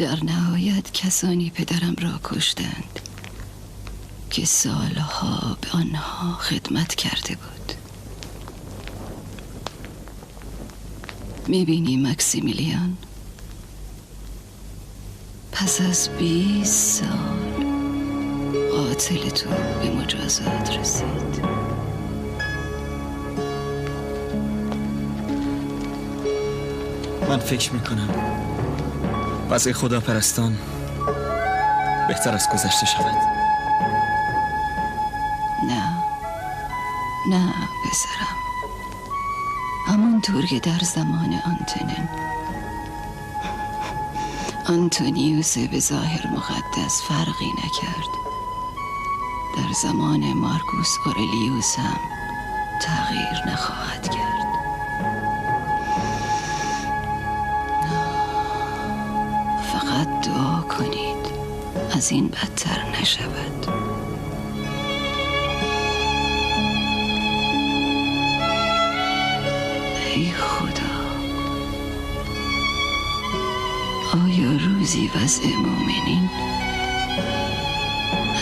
در نهایت کسانی پدرم را کشتند که سالها به آنها خدمت کرده بود. میبینی مکسیمیلیان، پس از 20 سال قاتل تو به مجازات رسید. من فکر میکنم وضع خداپرستان بهتر از گذشته شود. نه پسرم، همانطور که در زمان آنتونیوس به ظاهر مقدس فرقی نکرد، در زمان مارکوس اورلیوس هم تغییر نخواهد کرد. فقط دعا کنید از این بدتر نشود. ای خدا، آیا روزی وضع مؤمنین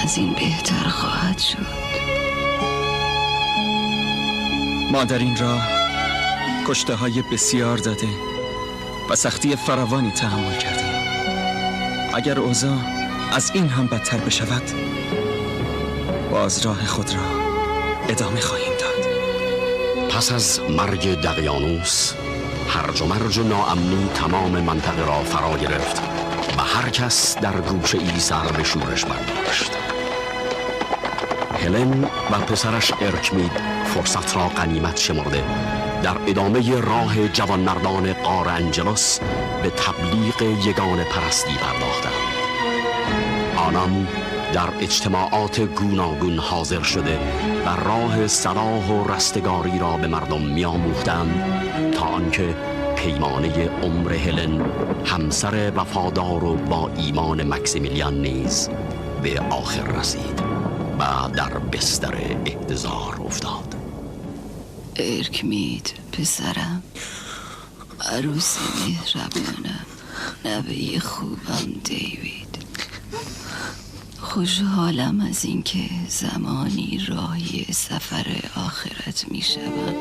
از این بهتر خواهد شد؟ ما در این راه کشته های بسیار داده و سختی فراوانی تحمل کردیم. اگر اوضاع از این هم بدتر بشود، باز راه خود را ادامه خواهیم داد. پس از مرگ دقیانوس، هرج و مرج و ناامنی تمام منطقه را فرا گرفت و هر کس در گوشه ای سر به شورش برداشت. هلن و پسرش ارکمید فرصت را غنیمت شمرده در ادامه راه جوانمردان غار انجلوس به تبلیغ یگانه پرستی پرداختند. آنان در اجتماعات گوناگون حاضر شده و راه صلاح و رستگاری را به مردم می‌آموختند تا آنکه پیمانه عمر هلن، همسر وفادار و با ایمان مکسیمیلیان نیز به آخر رسید و در بستر احتضار افتاد. ارکمید پسرم، عروس مهربانم، نوه خوبم دیوید، خوشحالم از اینکه زمانی راهی سفر آخرت می شوم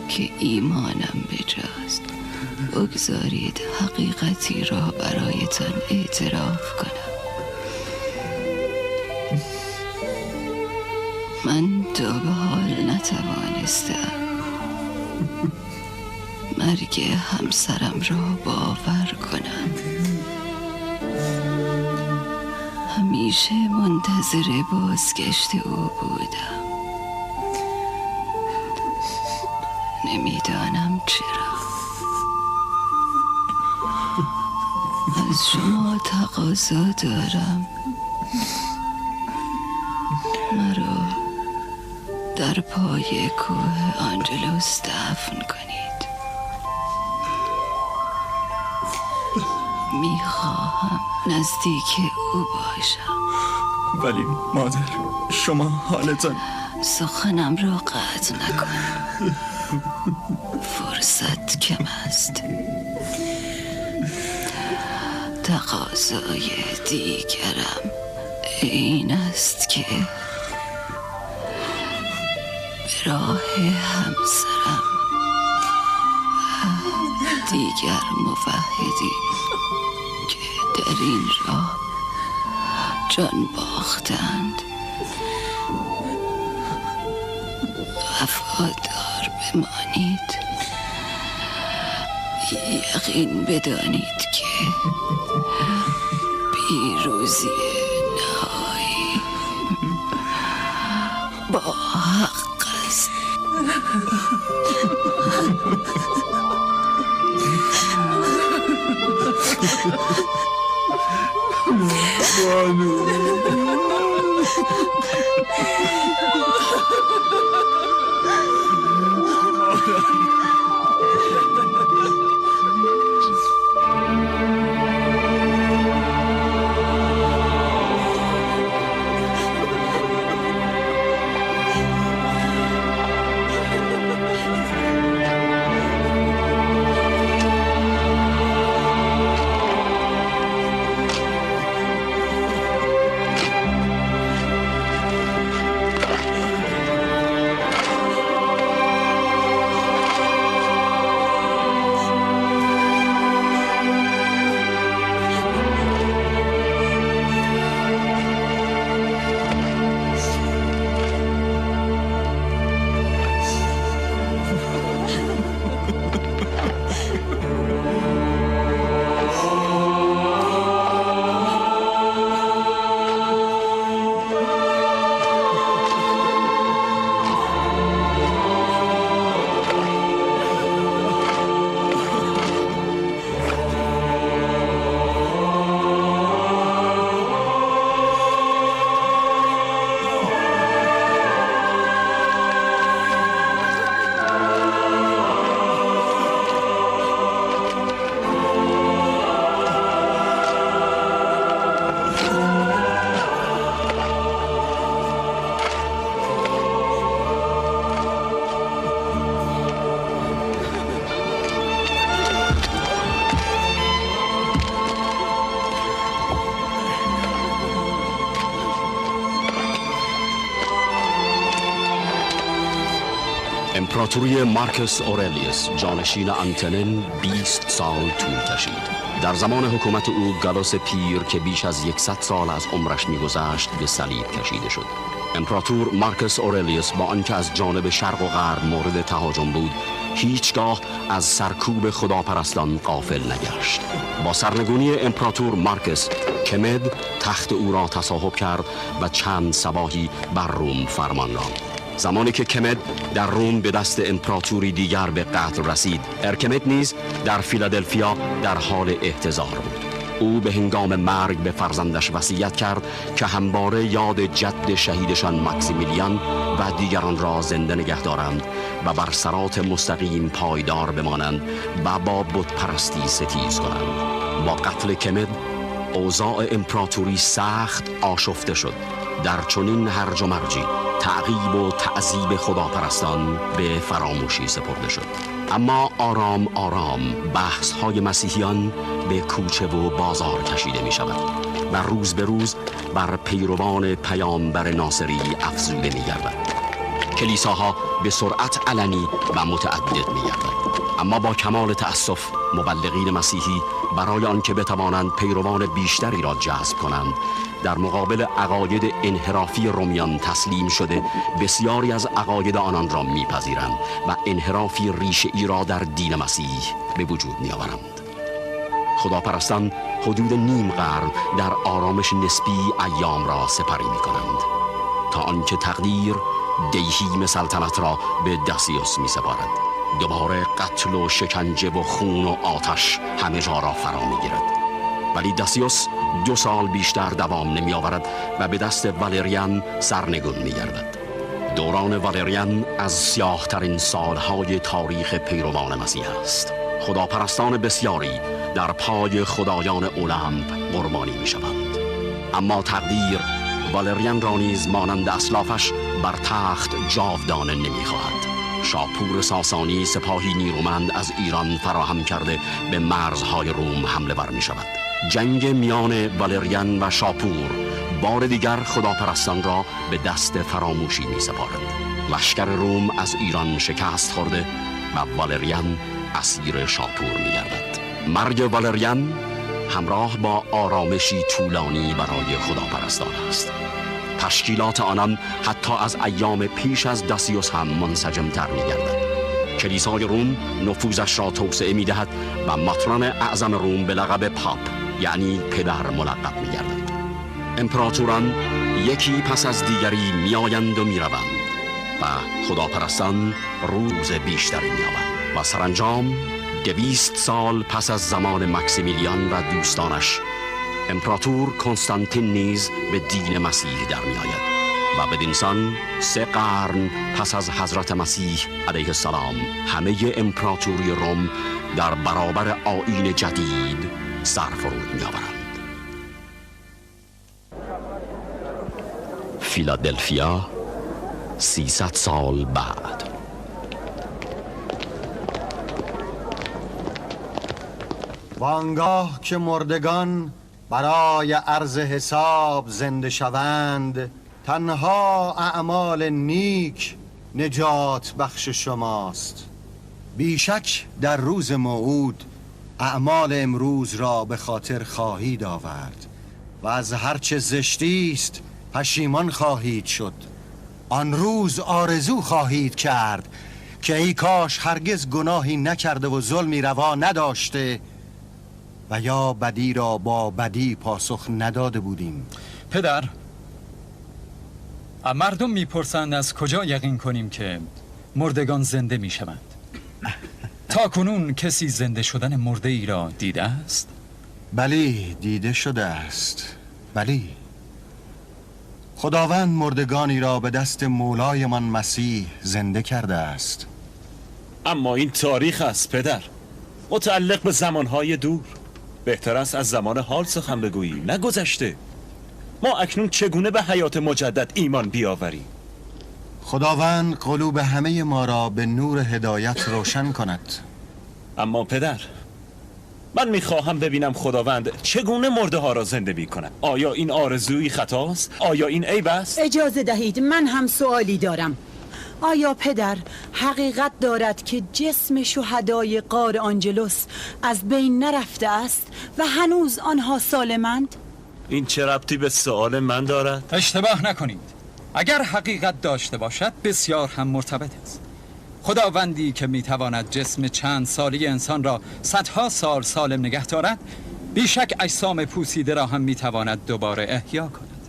که ایمانم بجاست. بگذارید حقیقتی را برایتان اعتراف کنم. من تا به حال نتوانستم مرگ همسرم را باور کنم. همیشه منتظر بازگشت او بودم. نمیدانم چرا. از شما تقاضا دارم مرا در پای کوه آنجلوس دفن کنید. میخواهم نزدیک او باشم. ولی مادر، شما حالتان... سخنم را قطع نکن. فرصت کم است. تقاضای دیگرم این است که به راه همسرم و دیگر موحدی که در این راه جان باختند وفادار بمانید. یقین بدانید که پیروزی نهایی با حق است. امپراتوری مارکوس اورلیوس جانشین آنتونین 20 سال طول کشید. در زمان حکومت او گالوس پیر که بیش از 100 سال از عمرش می‌گذشت به صلیب کشیده شد. امپراتور مارکوس اورلیوس با آنکه از جانب شرق و غرب مورد تهاجم بود، هیچگاه از سرکوب خداپرستان غافل نگشت. با سرنگونی امپراتور مارکوس، کمد تخت او را تصاحب کرد و چند صباحی بر روم فرمان راند. زمانی که کمد در روم به دست امپراتوری دیگر به قتل رسید، ارکمد نیز در فیلادلفیا در حال احتضار بود. او به هنگام مرگ به فرزندش وصیت کرد که همواره یاد جد شهیدشان ماکسیمیلیان و دیگران را زنده نگه دارند و بر صراط مستقیم پایدار بمانند و با بت پرستی ستیز کنند. با قتل کمد اوضاع امپراتوری سخت آشفته شد. در چنین هرج و مرجی تعقیب و تعذیب خداپرستان به فراموشی سپرده شد. اما آرام آرام بحث های مسیحیان به کوچه و بازار کشیده می شود و روز به روز بر پیروان پیامبر ناصری افزوده می گردد. کلیساها به سرعت علنی و متعدد می گردد. اما با کمال تأسف مبلغین مسیحی برای آنکه بتوانند پیروان بیشتری را جذب کنند، در مقابل عقاید انحرافی رومیان تسلیم شده بسیاری از عقاید آنان را میپذیرند و انحرافی ریشه‌ای را در دین مسیح به وجود میآورند. خداپرستان حدود نیم قرن در آرامش نسبی ایام را سپری میکنند تا آنکه تقدیر دیهیم سلطنت را به داسیوس میسپارد. دوباره قتل و شکنجه و خون و آتش همه جا را فرا میگیرد. ولی داسیوس 2 سال بیشتر دوام نمی آورد و به دست والریان سرنگون می گردد. دوران والریان از سیاه‌ترین سالهای تاریخ پیروان مسیح است. خداپرستان بسیاری در پای خدایان اولمپ قربانی می شوند. اما تقدیر والریان را نیز مانند اسلافش بر تخت جاودانه نمی خواهد. شاپور ساسانی سپاهی نیرومند از ایران فراهم کرده به مرزهای روم حمله ور می شود. جنگ میان والریان و شاپور بار دیگر خداپرستان را به دست فراموشی می سپارد. لشکر روم از ایران شکست خورده و والریان اسیر شاپور می گردد. مرگ والریان همراه با آرامشی طولانی برای خداپرستان است. تشکیلات آنان حتی از ایام پیش از داسیوس هم منسجم‌تر می‌گردد. کلیسای روم نفوذش را توسعه می‌دهد و ماتران اعظم روم به لقب پاپ یعنی پدر ملقب می‌گردد. امپراتوران یکی پس از دیگری می‌آیند و می‌روند و خداپرستان روز بیشتری می‌یابند و سرانجام 200 سال پس از زمان ماکسیمیلیان و دوستانش امپراتور کنستانتین نیز به دین مسیح در می آید و بدینسان 3 قرن پس از حضرت مسیح علیه السلام همه امپراتوری روم در برابر آیین جدید سرفرود می آورند. فیلادلفیا 300 سال بعد. وانگاه که مردگان برای عرض حساب زنده شوند، تنها اعمال نیک نجات بخش شماست. بیشک در روز موعود اعمال امروز را به خاطر خواهید آورد و از هرچه زشتی است پشیمان خواهید شد. آن روز آرزو خواهید کرد که ای کاش هرگز گناهی نکرده و ظلمی روا نداشته و یا بدی را با بدی پاسخ نداده بودیم. پدر، مردم میپرسند از کجا یقین کنیم که مردگان زنده میشوند؟ تا کنون کسی زنده شدن مرده ای را دیده است؟ بلی، دیده شده است. بلی، خداوند مردگانی را به دست مولایمان مسیح زنده کرده است. اما این تاریخ است پدر، متعلق به زمانهای دور. بهتر است از زمان حال سخن بگویی، نه گذشته. ما اکنون چگونه به حیات مجدد ایمان بیاوریم؟ خداوند قلوب همه ما را به نور هدایت روشن کند. اما پدر، من میخواهم ببینم خداوند چگونه مرده ها را زنده می کند. آیا این آرزوی خطاست؟ آیا این عیب است؟ اجازه دهید من هم سوالی دارم. آیا پدر حقیقت دارد که جسم شهدای غار آنجلوس از بین نرفته است و هنوز آنها سالمند؟ این چه ربطی به سوال من دارد؟ اشتباه نکنید. اگر حقیقت داشته باشد بسیار هم مرتبط است. خداوندی که میتواند جسم چند سالی انسان را صدها سال سالم نگه دارد، بیشک اجسام پوسیده را هم میتواند دوباره احیا کند.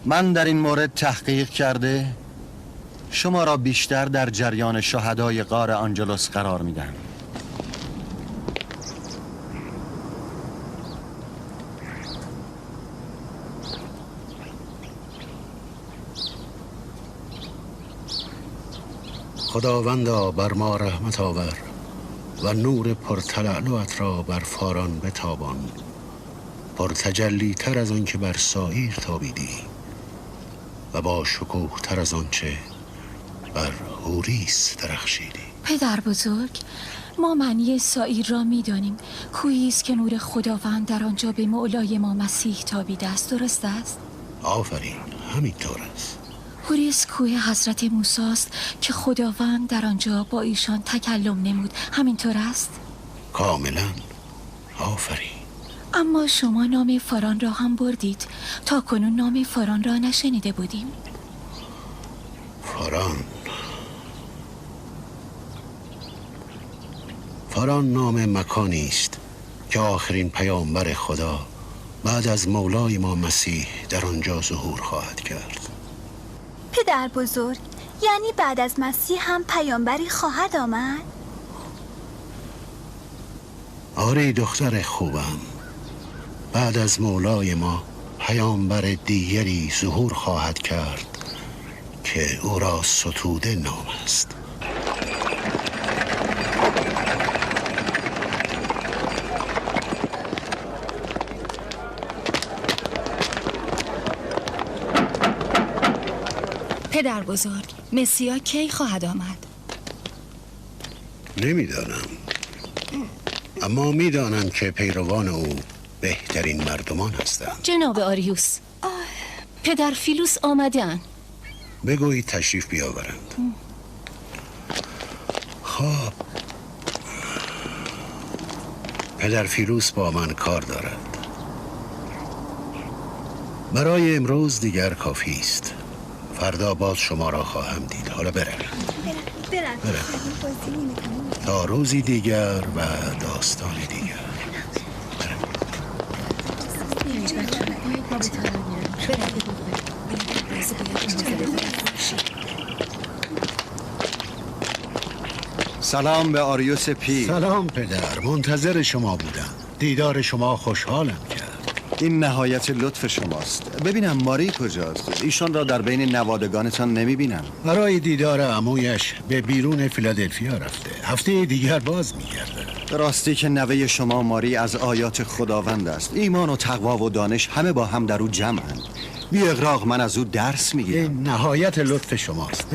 من در این مورد تحقیق کرده شما را بیشتر در جریان شهدای غار آنجلوس قرار میدم. خداوندا بر ما رحمت آور و نور پرتلالوت را بر فاران بتابان، پرتجلی تر از آن که بر سایر تابیدی و با شکوه تر از آنچه بر هوریس درخشیدی. پدر بزرگ، ما معنی سایر را می‌دانیم. کویی است که نور خداوند در آنجا به مولای ما مسیح تابیده است، درست است؟ آفرین، همینطور است. هوریس کوه حضرت موسی است که خداوند در آنجا با ایشان تکلم نمود، همینطور است؟ کاملا، آفرین. اما شما نام فاران را هم بردید. تا کنون نام فاران را نشنیده بودیم. فاران نام مکانی است که آخرین پیامبر خدا بعد از مولای ما مسیح در آنجا ظهور خواهد کرد. پدر بزرگ، یعنی بعد از مسیح هم پیامبری خواهد آمد؟ آره دختر خوبم، بعد از مولای ما پیامبر دیگری ظهور خواهد کرد که او را ستوده نام است. پدر بزرگ، مسیح کی خواهد آمد؟ نمیدانم، اما میدانم که پیروان او بهترین مردمان هستند. جناب آریوس، پدر فیلوس آمدن. بگویید تشریف بیاورند. خب، پدر فیلوس با من کار دارد. برای امروز دیگر کافی است. فردا باز شما را خواهم دید. حالا برم. تا روزی دیگر و داستان دیگر. سلام به آریوس پیر. سلام پدر، منتظر شما بودم. دیدار شما خوشحالم کرد. این نهایت لطف شماست. ببینم ماری کجاست؟ ایشان را در بین نوادگانتان نمیبینم. برای دیدار عمویش به بیرون فیلادلفیا رفته. هفته دیگر باز میگرده. راستی که نوه شما ماری از آیات خداوند است. ایمان و تقوا و دانش همه با هم در او جمعند. بی اغراق من از او درس میگیرم. این نهایت لطف شماست.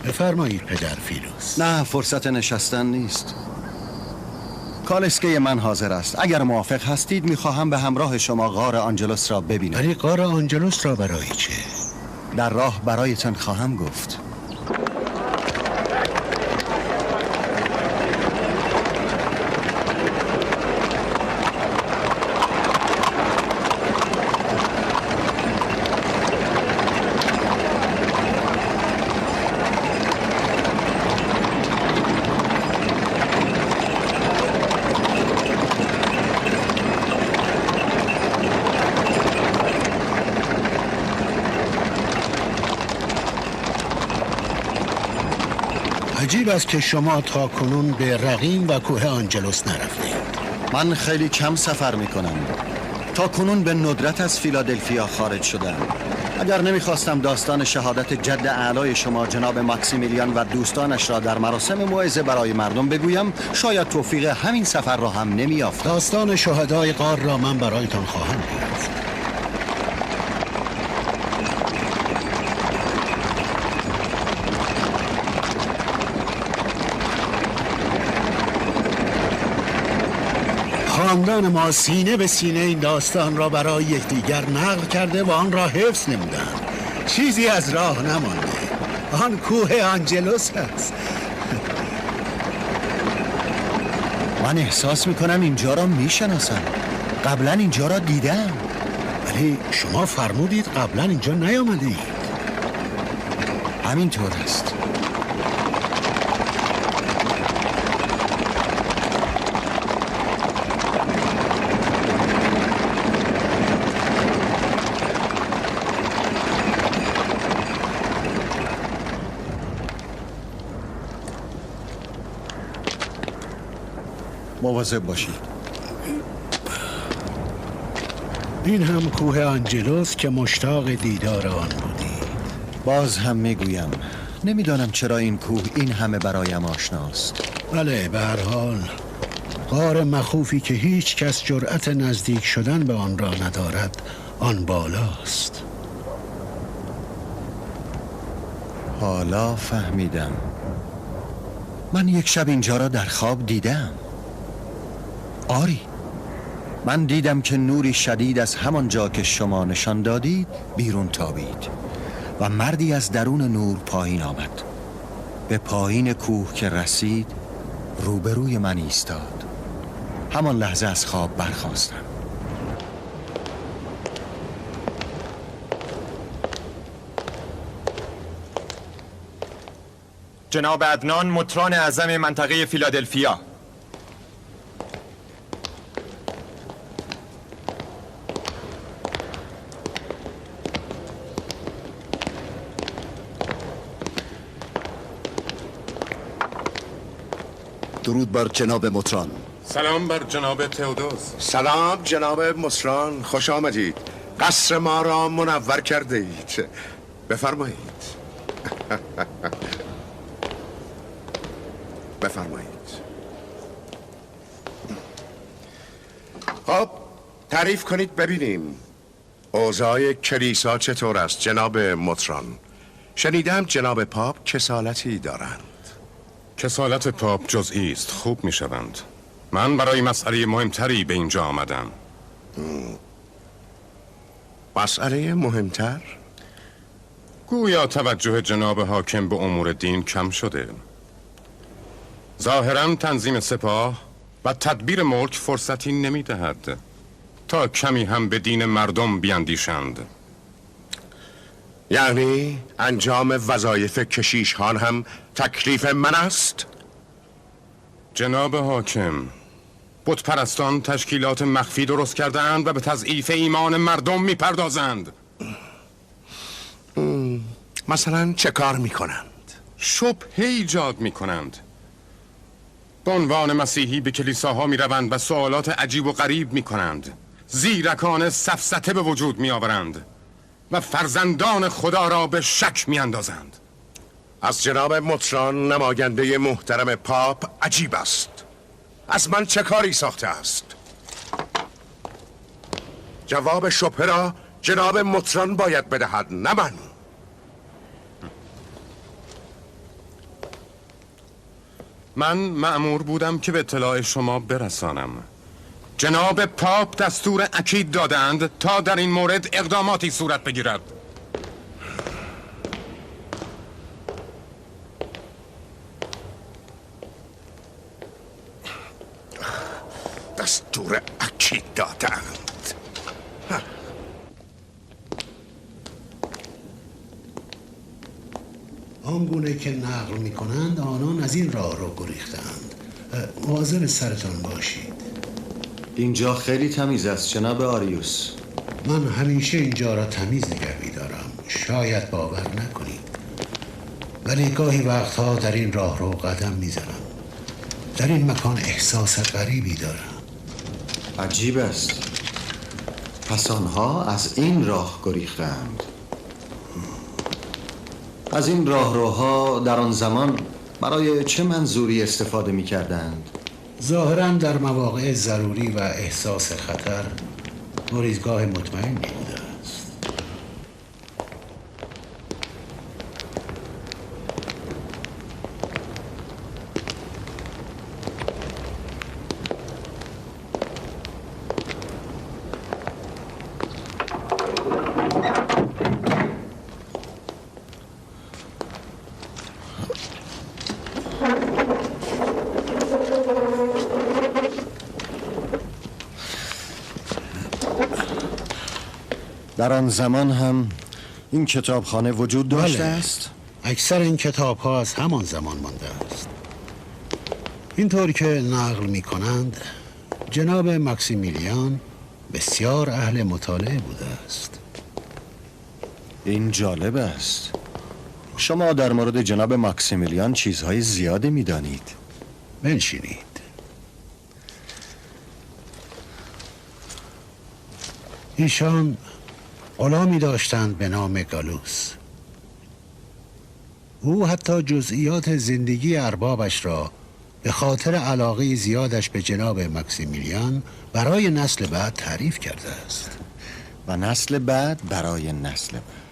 بفرمایید پدر فیلوس. نه، فرصت نشستن نیست. کالسکه من حاضر است. اگر موافق هستید میخواهم به همراه شما غار آنجلوس را ببینم. ولی غار آنجلوس را برای چه؟ در راه برایتان خواهم گفت. عجیب است که شما تا کنون به رقیم و کوه آنجلوس نرفتید. من خیلی کم سفر میکنم. تا کنون به ندرت از فیلادلفیا خارج شدم. اگر نمیخواستم داستان شهادت جد اعلای شما جناب ماکسیمیلیان و دوستانش را در مراسم موعظه برای مردم بگویم، شاید توفیق همین سفر را هم نمیافتم. داستان شهدای غار را من برایتان خواهم گفت. خاندان ما سینه به سینه این داستان را برای یکدیگر نقل کرده و آن را حفظ نمودند. چیزی از راه نمانده. آن کوه آنجلوس هست. من احساس میکنم اینجا را میشناسم. قبلا اینجا را دیدم. ولی شما فرمودید قبلا اینجا نیامدید. همینطور است. مواظب باشید. این هم کوه آنجلوس که مشتاق دیدار آن بودی. باز هم میگویم نمیدانم چرا این کوه این همه برایم آشناست. بله، به هر حال غار مخوفی که هیچ کس جرأت نزدیک شدن به آن را ندارد، آن بالاست. حالا فهمیدم. من یک شب اینجا را در خواب دیدم. آری، من دیدم که نوری شدید از همان جا که شما نشان دادید بیرون تابید و مردی از درون نور پایین آمد. به پایین کوه که رسید روبروی من ایستاد. همان لحظه از خواب برخاستم. جناب عدنان، مطران اعظم منطقه فیلادلفیا. درود بر جناب مطران. سلام بر جناب تئودوس. سلام جناب مطران، خوش آمدید. قصر ما را منور کرده اید. بفرمایید. بفرمایید. خب تعریف کنید ببینیم اوضاع کلیسا چطور است جناب مطران؟ شنیدم جناب پاپ کسالتی دارند. کسالت پاپ جزئی است، خوب می شوند. من برای مسئله مهمتری به اینجا آمدم. مسئله مهمتر؟ گویا توجه جناب حاکم به امور دین کم شده. ظاهراً تنظیم سپاه و تدبیر ملک فرصتی نمی دهد تا کمی هم به دین مردم بیاندیشند. یعنی انجام وظایف کشیش خان هم تکلیف من است؟ جناب حاکم، بت پرستان تشکیلات مخفی درست کردند و به تضعیف ایمان مردم می پردازند. مثلا چه کار می کنند؟ شبهه ایجاد می کنند. به عنوان مسیحی به کلیساها می روند و سوالات عجیب و غریب می کنند. زیرکان سفسطه به وجود می آورند و فرزندان خدا را به شک می اندازند. از جناب مطران نماینده محترم پاپ عجیب است. از من چه کاری ساخته است؟ جواب شبهه را جناب مطران باید بدهد، نه من. من مأمور بودم که به اطلاع شما برسانم. جناب پاپ دستور اکید دادند تا در این مورد اقداماتی صورت بگیرد. دستور اکید دادند. آنگونه که نقل می کنند آنان از این راه رو گریختند. مواظب سرتان باشید. اینجا خیلی تمیز است جناب آریوس. من همیشه اینجا را تمیز نگه می‌دارم. شاید باور نکنید، ولی گاهی وقتها در این راه رو قدم میزنم. در این مکان احساس غریبی دارم. عجیب است. پس آنها از این راه گریختند. از این راهروها در آن زمان برای چه منظوری استفاده می کردند؟ ظاهراً در مواقع ضروری و احساس خطر گریزگاه مطمئنی بوده است. در آن زمان هم این کتابخانه وجود داشته است؟ اکثر این کتاب ها از همان زمان مانده است. اینطور که نقل می کنند جناب ماکسیمیلیان بسیار اهل مطالعه بوده است. این جالب است. شما در مورد جناب ماکسیمیلیان چیزهای زیادی می دانید. بنشینید. ایشان غلامی داشتند به نام گالوس. او حتی جزئیات زندگی اربابش را به خاطر علاقه زیادش به جناب ماکسیمیلیان برای نسل بعد تعریف کرده است. و نسل بعد برای نسل بعد.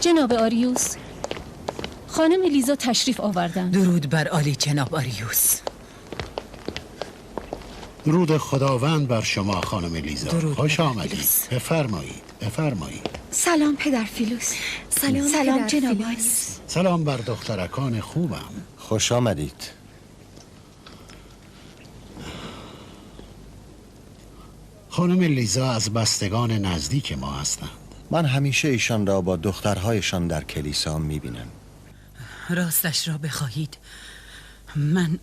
جناب آریوس، خانم لیزا تشریف آوردند. درود بر عالی جناب آریوس. درود خداوند بر شما خانم لیزا. درود. خوش آمدید. بفرمایید بفرمایید. سلام پدر فیلوس. سلام جناب آریوس. سلام بر دخترکان خوبم. خوش آمدید. خانم لیزا از بستگان نزدیک ما هستند. من همیشه ایشان را با دخترهایشان در کلیسا میبینم. راستش را بخواهید من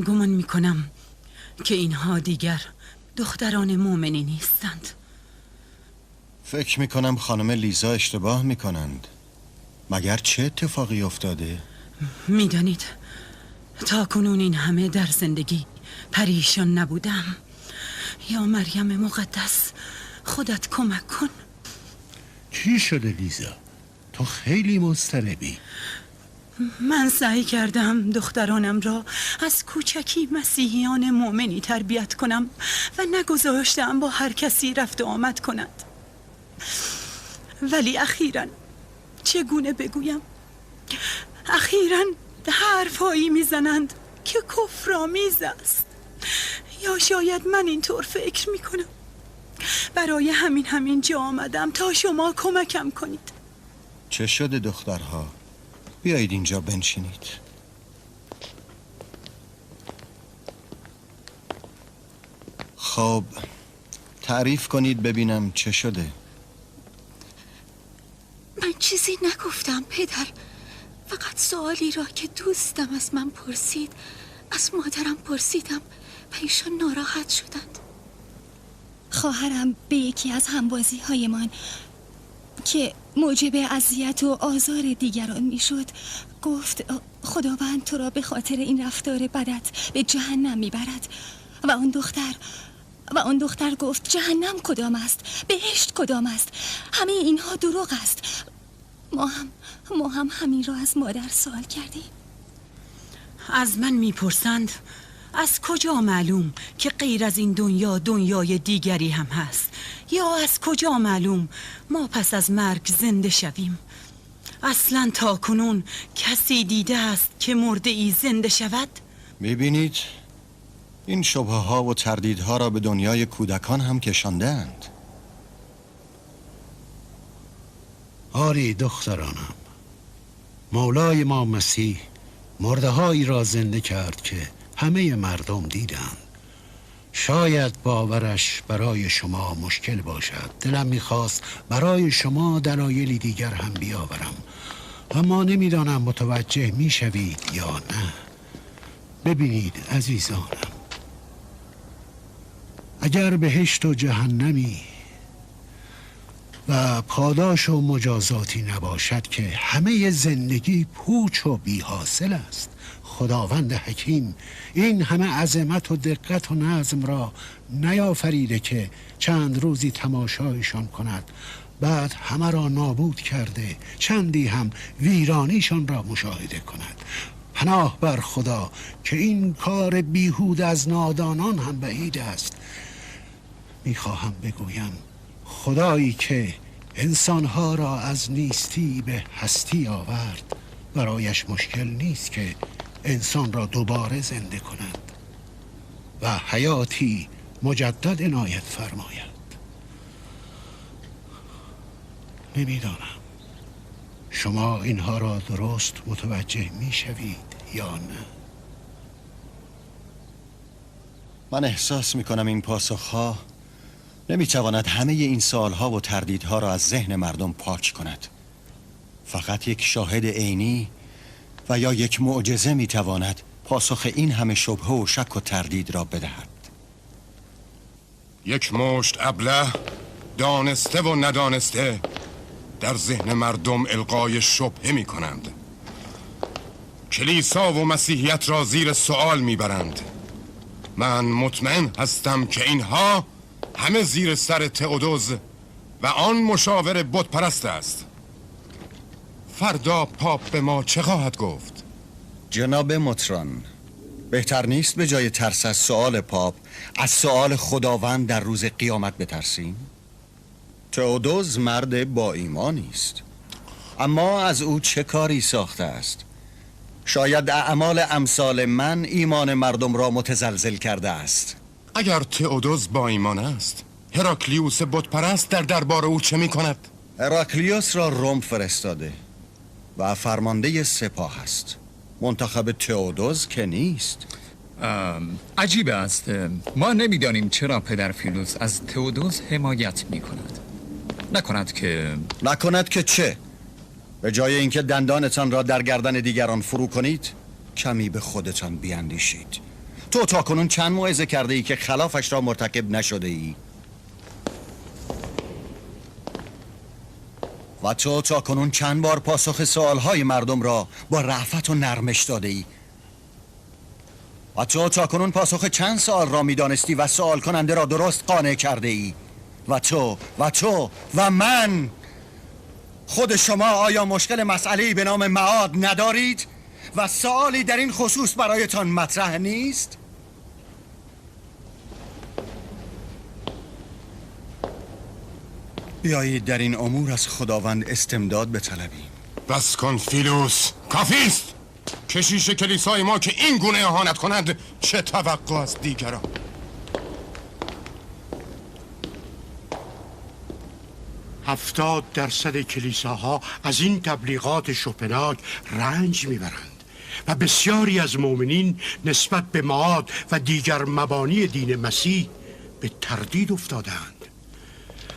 گمان میکنم که اینها دیگر دختران مؤمنی نیستند. فکر میکنم خانم لیزا اشتباه میکنند. مگر چه اتفاقی افتاده؟ میدانید تا کنون این همه در زندگی پریشان نبودم. یا مریم مقدس خودت کمک کن. چی شده لیزا؟ تو خیلی مضطربی. من سعی کردم دخترانم را از کوچکی مسیحیان مؤمنی تربیت کنم و نگذاشتم با هر کسی رفت و آمد کند. ولی اخیراً چگونه بگویم؟ اخیراً حرفایی میزنند که کفرآمیز است. یا شاید من اینطور فکر میکنم. برای همین جا آمدم تا شما کمکم کنید. چه شده دخترها؟ بیایید اینجا بنشینید. خب تعریف کنید ببینم چه شده. من چیزی نگفتم پدر. فقط سوالی را که دوستم از من پرسید از مادرم پرسیدم و ایشان ناراحت شدند. خواهرم به یکی از همبازی‌هایمان که موجب اذیت و آزار دیگران میشد گفت خداوند تو را به خاطر این رفتار بدت به جهنم میبرد و اون دختر گفت جهنم کدام است، بهشت کدام است، همه اینها دروغ است. ما هم همین را از مادر سوال کردیم. از من میپرسند از کجا معلوم که غیر از این دنیا دنیای دیگری هم هست؟ یا از کجا معلوم ما پس از مرگ زنده شویم؟ اصلا تا کنون کسی دیده است که مرده ای زنده شود؟ میبینید این شبهه ها و تردیدها را به دنیای کودکان هم کشاندند. آری دخترانم، مولای ما مسیح مرده هایی را زنده کرد که همه مردم دیدند. شاید باورش برای شما مشکل باشد. دلم میخواست برای شما دلایلی دیگر هم بیاورم، اما نمیدانم متوجه میشوید یا نه. ببینید عزیزانم، اگر بهشت و جهنمی و پاداش و مجازاتی نباشد که همه زندگی پوچ و بی حاصل است. خداوند حکیم این همه عظمت و دقت و نظم را نیافریده که چند روزی تماشایشان کند، بعد همه را نابود کرده چندی هم ویرانیشان را مشاهده کند. پناه بر خدا که این کار بیهود از نادانان هم بعید است. میخواهم بگویم خدایی که انسانها را از نیستی به هستی آورد برایش مشکل نیست که انسان را دوباره زنده کند و حیاتی مجدد عنایت فرماید. نمیدانم شما اینها را درست متوجه میشوید یا نه؟ من احساس میکنم این پاسخها نمیتواند همه این سوالها و تردیدها را از ذهن مردم پاک کند. فقط یک شاهد عینی و یا یک معجزه میتواند پاسخ این همه شبهه و شک و تردید را بدهد. یک مشت ابله دانسته و ندانسته در ذهن مردم القای شبهه می کنند. کلیسا و مسیحیت را زیر سوال می برند. من مطمئن هستم که اینها همه زیر سر تئودوز و آن مشاور بت پرست است. فردا پاپ به ما چه خواهد گفت؟ جناب مطران، بهتر نیست به جای ترس از سؤال پاپ از سؤال خداوند در روز قیامت بترسیم؟ تئودوز مرد با ایمانی است، اما از او چه کاری ساخته است؟ شاید اعمال امثال من ایمان مردم را متزلزل کرده است. اگر تئودوز با ایمان است، هراکلیوس بت پرست در دربار او چه می کند؟ هراکلیوس را روم فرستاده و فرمانده سپاه است. منتخب تئودوز که نیست. عجیب است. ما نمیدانیم چرا پدر فیلوس از تئودوز حمایت می کند. نکند که چه؟ به جای اینکه دندانتان را در گردن دیگران فرو کنید، کمی به خودتان بیاندیشید. تو تاکنون چند موعظه کرده ای که خلافش را مرتکب نشده ای؟ و تو تاکنون چند بار پاسخ سوالهای مردم را با رأفت و نرمش داده ای؟ و تو تاکنون پاسخ چند سوال را میدانستی و سوال کننده را درست قانع کرده ای؟ و تو و من، خود شما آیا مشکل مسئله‌ای به نام معاد ندارید و سوالی در این خصوص برایتان مطرح نیست؟ بیایید در این امور از خداوند استمداد بطلبیم. بس کن فیلوس، کافیست. کشیش کلیسای ما که این گونه اهانت کنند چه توقع از دیگران؟ 70% کلیساها از این تبلیغات شوپنهاگ رنج میبرند و بسیاری از مؤمنین نسبت به معاد و دیگر مبانی دین مسیح به تردید افتادند.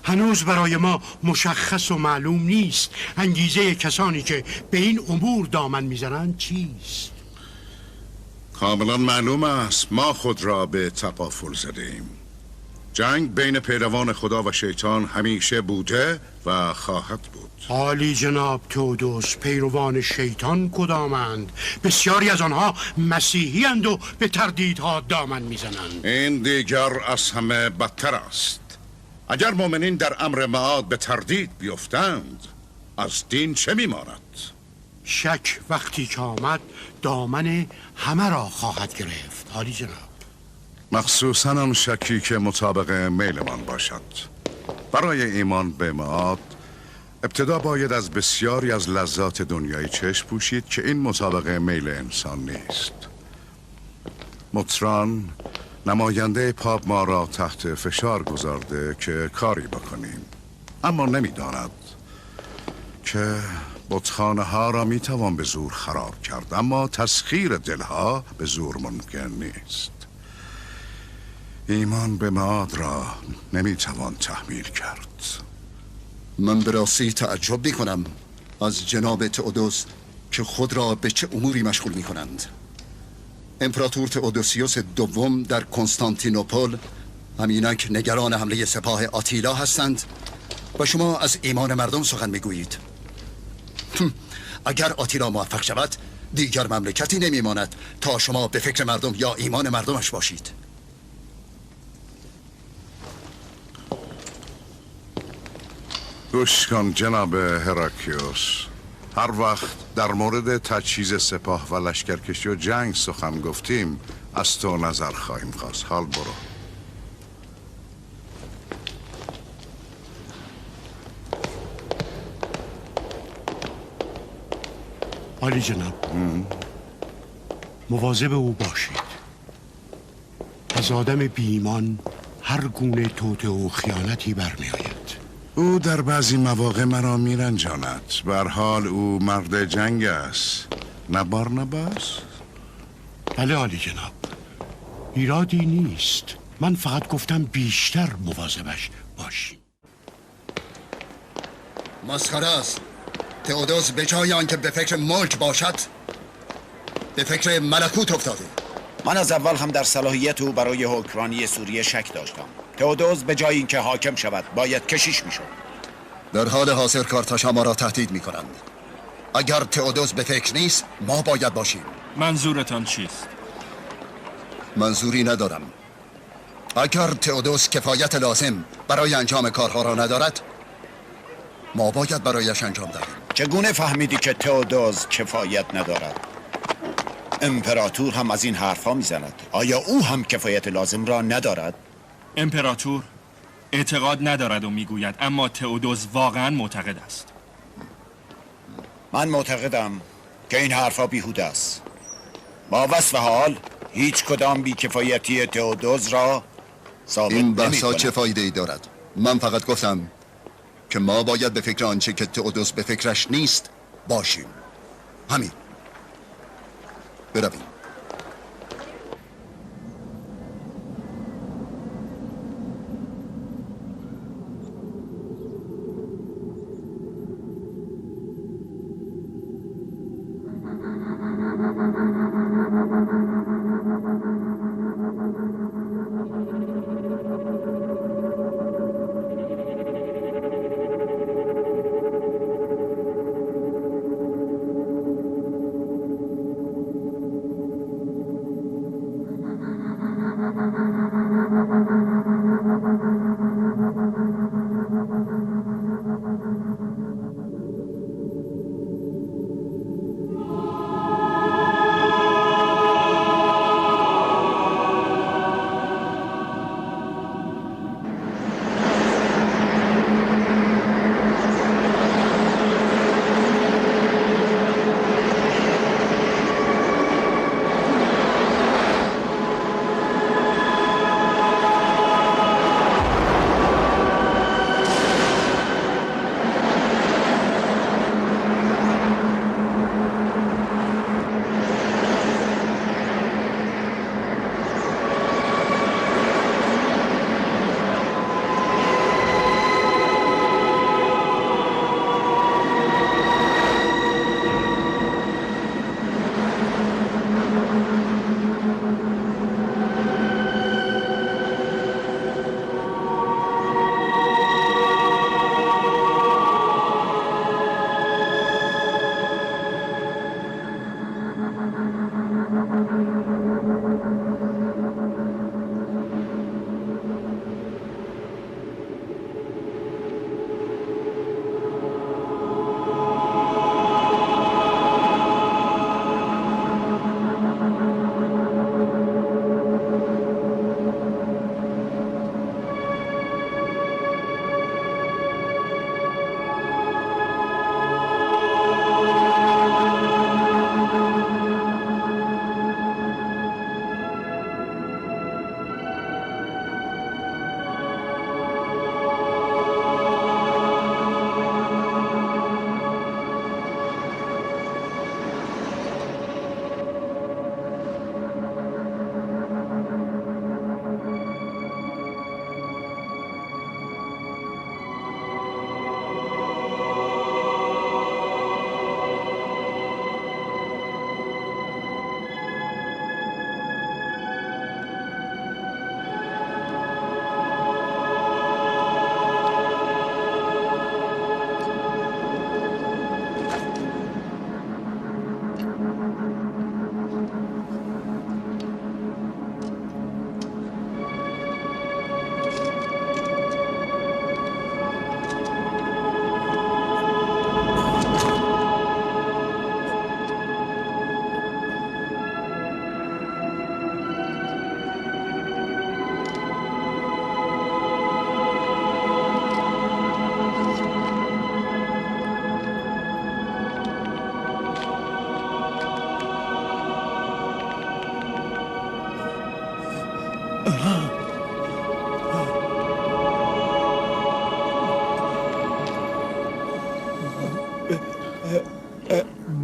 هنوز برای ما مشخص و معلوم نیست انگیزه کسانی که به این امور دامن میزنند چیست. کاملا معلوم است ما خود را به تقافل زدیم. جنگ بین پیروان خدا و شیطان همیشه بوده و خواهد بود. عالی جناب تئودوس، پیروان شیطان کدامند؟ بسیاری از آنها مسیحی اند و به تردیدها دامن میزنند. این دیگر از همه بدتر است. اگر مؤمنین در امر معاد به تردید بیفتند، از دین چه میماند؟ شک وقتی که آمد دامن همه را خواهد گرفت. عالی جناب. مخصوصاً آن شکی که مطابق میلمان باشد. برای ایمان به معاد ابتدا باید از بسیاری از لذات دنیایی چشم پوشید که این مطابق میل انسان نیست. مطران نماینده پاپ ما را تحت فشار گذارده که کاری بکنیم، اما نمیداند که بتخانه ها را میتوان به زور خراب کرد، اما تسخیر دلها به زور ممکن نیست. ایمان به معاد را نمیتوان تحمیل کرد. من به راستی تعجب میکنم از جناب تئودوس که خود را به چه اموری مشغول میکنند. امپراتور تئودوسیوس دوم در کنستانتینوپل همینک نگران حمله سپاه آتیلا هستند و شما از ایمان مردم سخن میگویید. اگر آتیلا موفق شود دیگر مملکتی نمیماند تا شما به فکر مردم یا ایمان مردمش باشید. گوش کن جناب هراکلیوس، هر وقت در مورد تجهیز سپاه و لشکرکشی و جنگ سخن گفتیم از تو نظر خواهیم خواست. حال برو. عالی جناب. مواظب او باشید. از آدم بیمان هر گونه توطئه و خیانتی برمی آید. او در بعضی مواقع مرا میرنجاند. به هر حال او مرد جنگ است، نه بارناباس؟ بله عالی جناب، ایرادی نیست. من فقط گفتم بیشتر مواظبش باشیم. مسخره است. تئودوس به جای آنکه به فکر ملک باشد به فکر ملکوت افتاده. من از اول هم در صلاحیت او برای حکمرانی سوریه شک داشتم. تئودوس به جای اینکه حاکم شود باید کشیش میشد. در حال حاضر کارتاشا ما را تهدید میکنند. اگر تئودوس به فکر نیست ما باید باشیم. منظورتان چیست؟ منظوری ندارم. اگر تئودوس کفایت لازم برای انجام کارها را ندارد ما باید برایش انجام دهیم. چگونه فهمیدی که تئودوس کفایت ندارد؟ امپراتور هم از این حرفها میزند. آیا او هم کفایت لازم را ندارد؟ امپراتور اعتقاد ندارد و میگوید، اما تئودوس واقعا معتقد است. من معتقدم که این حرفها بیهوده است. با وصف حال هیچ کدام بیکفایتی تئودوس را ثابت این نمی‌کند. بحثا چه فایده ای دارد؟ من فقط گفتم که ما باید به فکر آنچه که تئودوس به فکرش نیست باشیم. همین. برویم.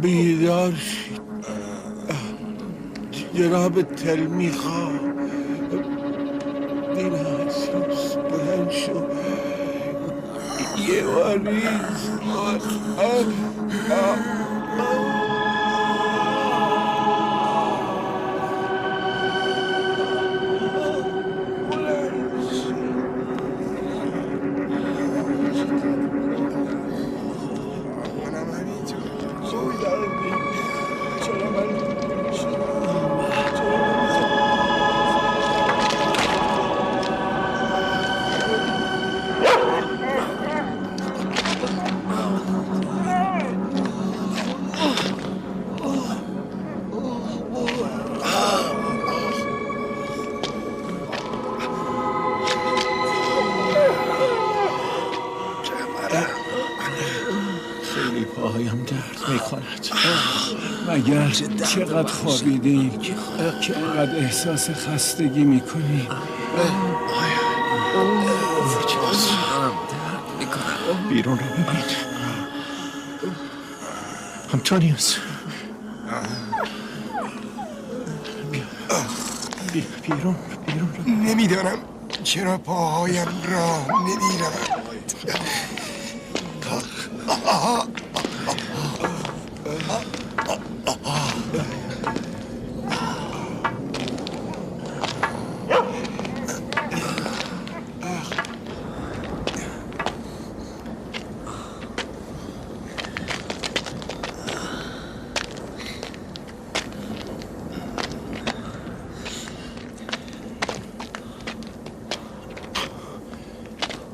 بیدار شید جناب تلمیخا. دین حسوس بلند شو یه واریز. خیلی پاهایم درد میکند. مگر چقدر خوابیدیم که اینقدر احساس خستگی میکنی؟ بیرون رو ببین. آنتونیوس بیرون رو. نمیدانم چرا پاهایم راه نمیرود.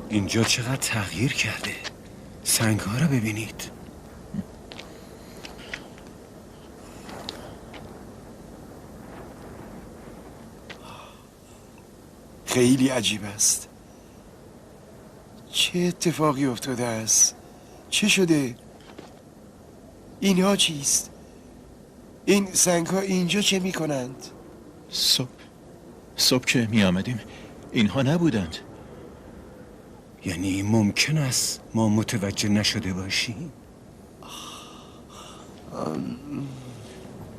اینجا چقدر تغییر کرده. سنگ‌ها رو ببینید. خیلی عجیب است. چه اتفاقی افتاده است؟ چه شده؟ اینها چیست؟ این سنگ‌ها اینجا چه می‌کنند؟ صبح که می آمدیم اینها نبودند. یعنی ممکن است ما متوجه نشده باشیم؟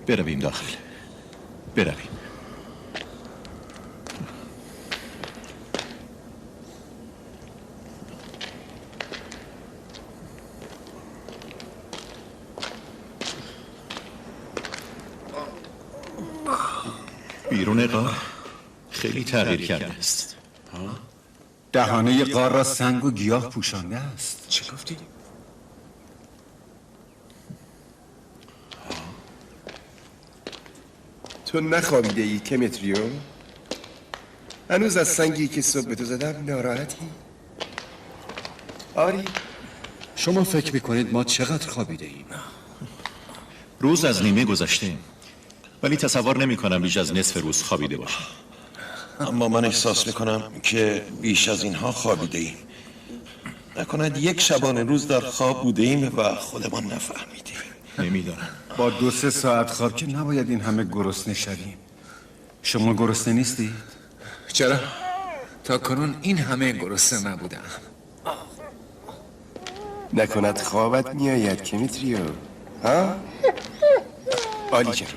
برویم داخل. برویم. بیرون غار خیلی تغییر کرده است. دهانه غار را سنگ و گیاه پوشانده است. چه گفتی؟ تو نخوابیده ای کمیتریو؟ هنوز از سنگی که صبح به تو زدم ناراحتی؟ آری؟ شما فکر میکنید ما چقدر خوابیده ایم؟ روز از نیمه گذشته، ولی تصور نمی کنم بیش از نصف روز خوابیده باشم. اما من احساس میکنم که بیش از اینها خوابیده ایم. نکند یک شبانه روز در خواب بوده ایم و خودمان نفهمیدیم. نمیدانم. با 2-3 ساعت خواب که نباید این همه گرسنه شویم. شما گرسنه نیستید؟ چرا؟ تا کنون این همه گرسنه نبودم. نکند خوابت میآید کمیتریو؟ ها؟ عالی جان.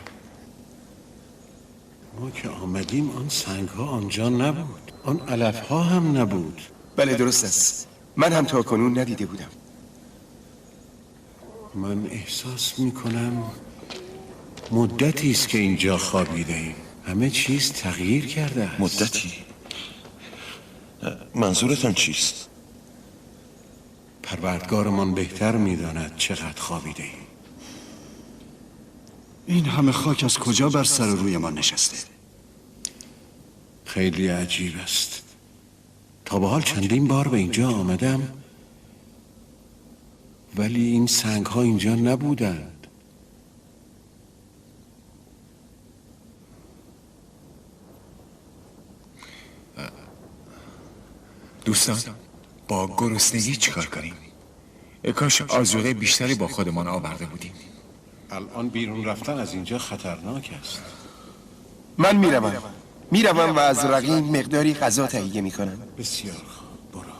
ما که آمدیم آن سنگ ها آنجا نبود. آن علف ها هم نبود. بله درست است. من هم تا کنون ندیده بودم. من احساس میکنم مدتی است که اینجا خوابیده ایم. همه چیز تغییر کرده است. مدتی؟ منظورتان چیست؟ پروردگارمان بهتر میداند چقدر خوابیده ایم. این همه خاک از کجا بر سر و روی ما نشسته؟ خیلی عجیب است. تا به حال چندین بار به اینجا آمدم ولی این سنگ ها اینجا نبودند. دوستان با گرسنگی چیکار کنیم؟ کاش آذوقه بیشتری با خودمان آورده بودیم. الان بیرون رفتن از اینجا خطرناک است. من میروم. میروم و از رقیم مقداری غذا تهیه میکنم. بسیار خوب، برو.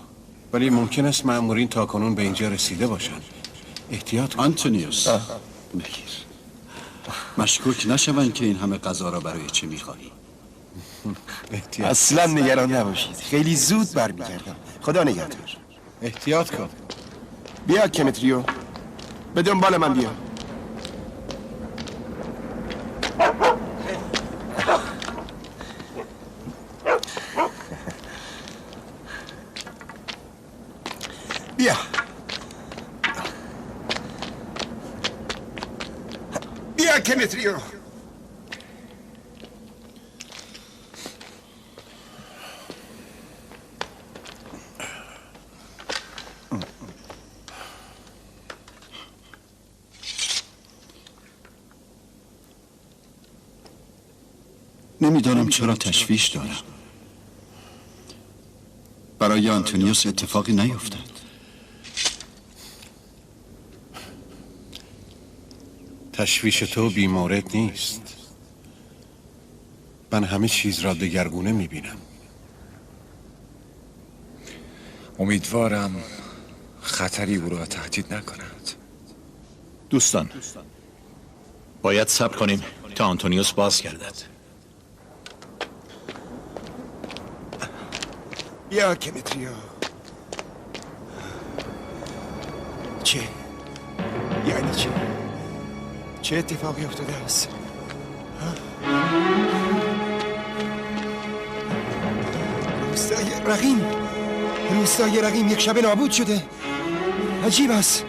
ولی ممکن است مأمورین تاکنون به اینجا رسیده باشند. احتیاط کن. آنتونیوس، بگیر. مشکوک نشوند که این همه غذا را برای چه میخواهی؟ اصلا نگران نباشید، خیلی زود برمیگردم. خدا نگهدار. احتیاط کن. بیا کمتریو، به دنبال من بیا. بیا. بیا کمتریو. نمیدانم چرا تشویش دارم. برای آنتونیوس اتفاقی نیفتد. تشویش تو بیمورد نیست. من همه چیز را دگرگونه میبینم. امیدوارم خطری او را تهدید نکند. دوستان، باید صبر کنیم تا آنتونیوس بازگردد. بیا کمتریو. چه؟ یعنی چه؟ چه اتفاقی افتاده است؟ روستای رقیم یک شب نابود شده. عجیب است.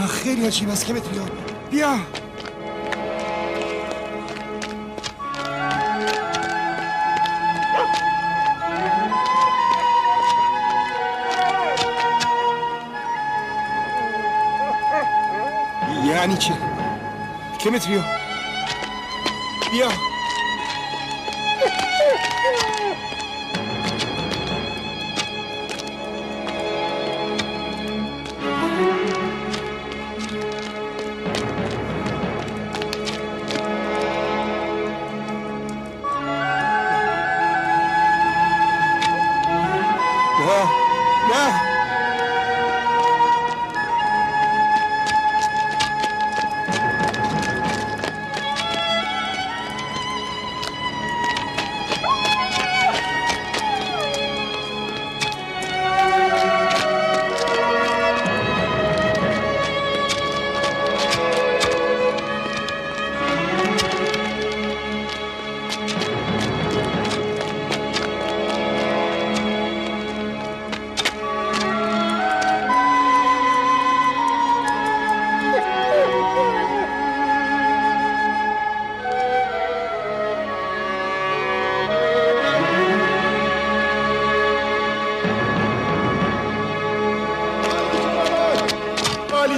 خیلی عجیب است کمتریو. بیا. یعنی چه؟ کمتریو بیا.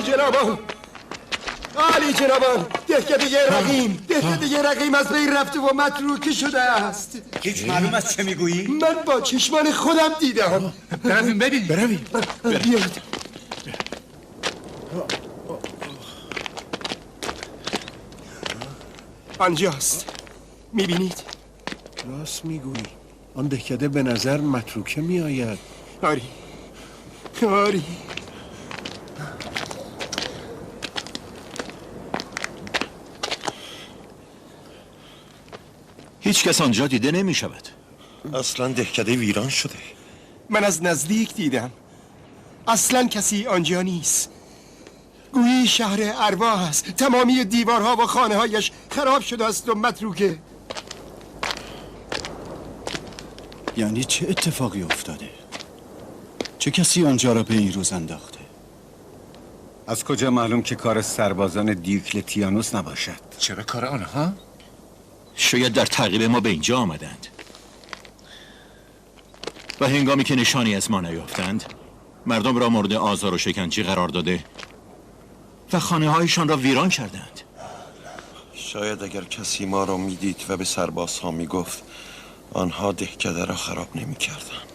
نه جنابان، دهکده رقیم از بین رفته و متروکه شده است. هیچ معلوم است چه میگویی؟ من با چشمان خودم دیدم. برویم ببین. بیایید. آنجاست. میبینید؟ راست میگویی. آن دهکده به نظر متروکه میآید. آری. هیچ کس آنجا دیده نمی شود. اصلا دهکده ویران شده. من از نزدیک دیدم. اصلا کسی آنجا نیست. گویی شهر ارواح است. تمامی دیوارها و خانه هایش خراب شده است و متروکه. یعنی چه اتفاقی افتاده؟ چه کسی آنجا را به این روز انداخته؟ از کجا معلوم که کار سربازان دیوکلتیانوس نباشد؟ چرا کار آنها؟ شاید در تعقیب ما به اینجا آمدند و هنگامی که نشانی از ما نیافتند مردم را مورد آزار و شکنجه قرار داده و خانه هایشان را ویران کردند. شاید اگر کسی ما را میدید و به سربازها میگفت آنها دهکده را خراب نمیکردند.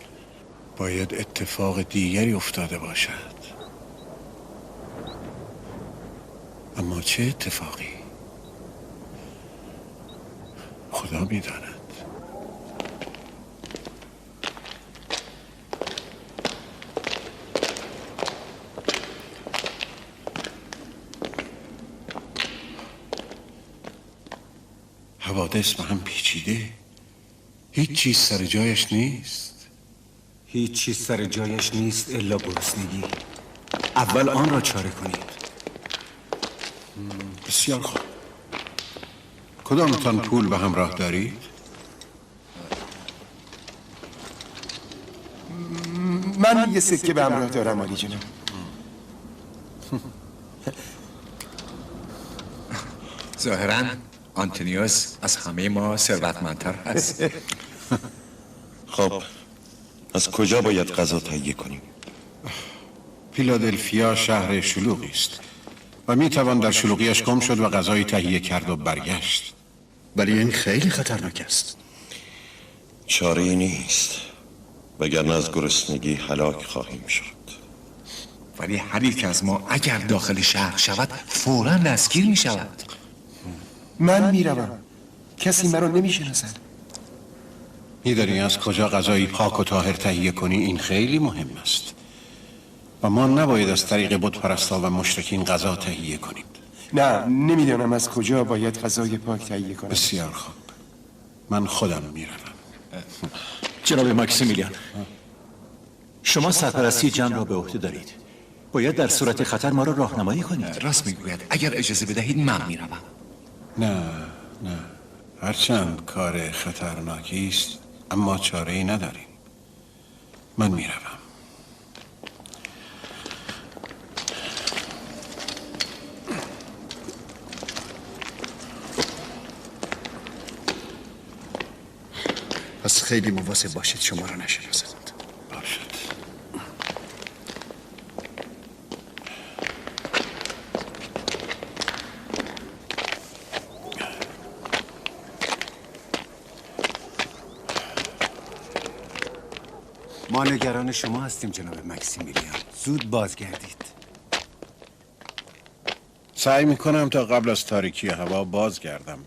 باید اتفاق دیگری افتاده باشد. اما چه اتفاقی؟ خدا میداند. مقدس و هم پیچیده. هیچ چیز سر جایش نیست. هیچ چیز سر جایش نیست الا گرسنگی. اول آن را چاره کنید. بسیار خوب. کدامتان پول به همراه دارید؟ من یه سکه به همراه دارم عالی جناب. ظاهراً آنتونیوس از همه ما ثروتمندتر هست. خب از کجا باید غذا تهیه کنیم؟ فیلادلفیا شهر شلوغی است و می توان در شلوغیش گم شد و غذایی تهیه کرد و برگشت. ولی این خیلی خطرناک است. چاره‌ای نیست، وگرنه از گرسنگی هلاک خواهیم شد. ولی هر یک از ما اگر داخل شهر شود فوراً دستگیر می شود. من میروم. کسی مرا نمیشناسد. میدانی از کجا غذایی پاک و طاهر تهیه کنی؟ این خیلی مهم است و ما نباید از طریق بتپرستا و مشرکین غذا تهیه کنیم. نه، نمیدانم از کجا باید غذای پاک تهیه کنم. بسیار خوب، من خودم میروم. جناب ماکسیمیلیان، شما سرپرستی جمع را به عهده دارید. باید در صورت خطر ما را راهنمایی کنید. راست میگوید. اگر اجازه بدهید من میروم. نه هرچند کار خطرناکی است اما چاره‌ای نداریم. من میروم. پس خیلی مواظب باشید شما را نشناسند. باشد. ما نگران شما هستیم جناب مکسیمیلیان. زود بازگردید. سعی میکنم تا قبل از تاریکی هوا بازگردم،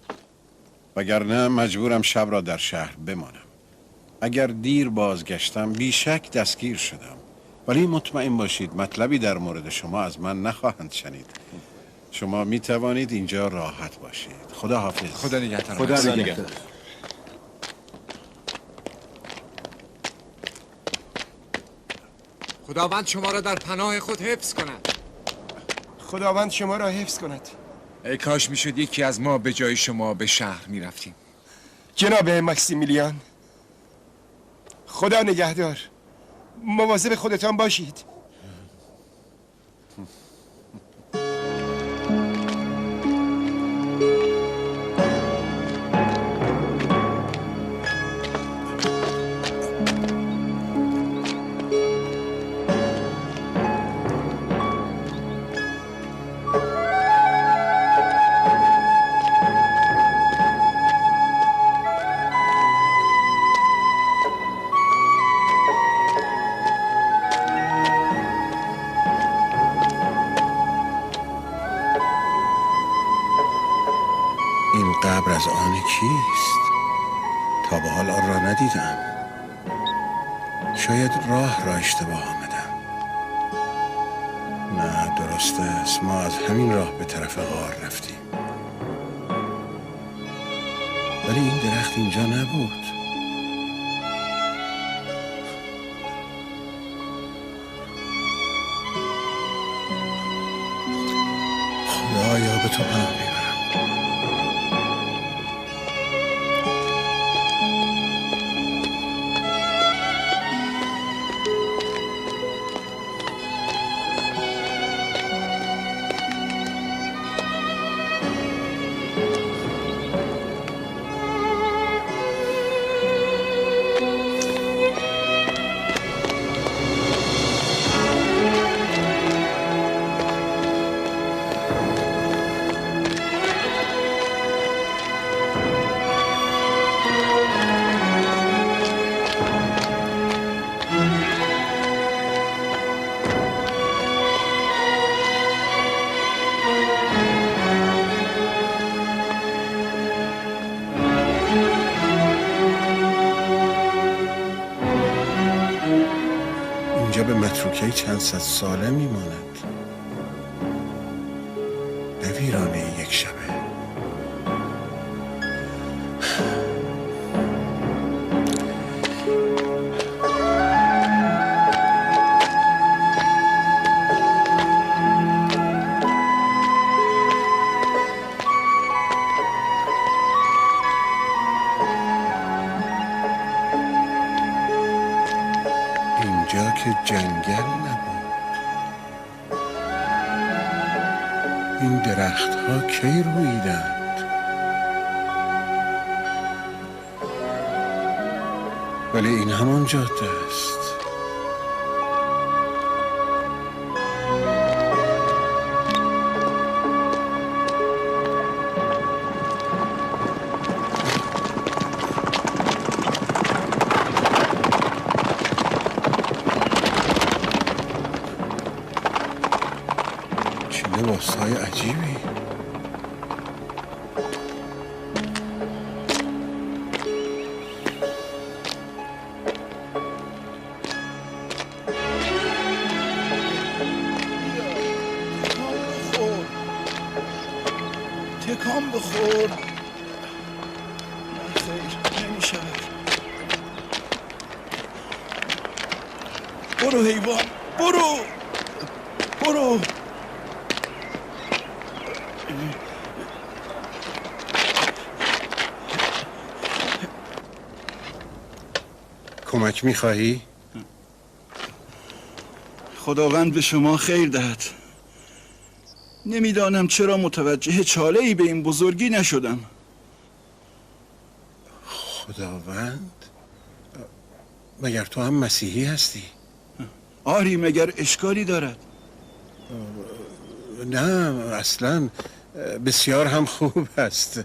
وگرنه مجبورم شب را در شهر بمانم. اگر دیر بازگشتم بیشک دستگیر شدم، ولی مطمئن باشید مطلبی در مورد شما از من نخواهند شنید. شما می توانید اینجا راحت باشید. خدا حافظ. خدا نگهدار. خدا نگهدار. خداوند شما را در پناه خود حفظ کند. خداوند شما را حفظ کند. ای کاش میشد یکی از ما به جای شما به شهر میرفتیم. جناب مکسیمیلیان، خدا نگهدار. مواظب خودتان باشید. این قبر از آن کیست؟ تا به حال آن را ندیدم. شاید راه را اشتباه آمدم. نه درسته است، ما از همین راه به طرف غار رفتیم. ولی این درخت اینجا نبود. خدایا به تو پناه میبرم. به متروکه چند صد ساله میماند، به ویرانه یک شبه. اینجا که جنگل نبود. این درخت ها کی رویدند؟ ولی این همان جاده است. چه لباسهای عجیبی. تکان بخور. خیر نمیشه. برو حیوان، برو برو. کمک میخواهی؟ خداوند به شما خیر دهد. نمیدانم چرا متوجه چاله ای به این بزرگی نشدم. خداوند؟ مگر تو هم مسیحی هستی؟ آری، مگر اشکالی دارد؟ نه اصلا بسیار هم خوب است.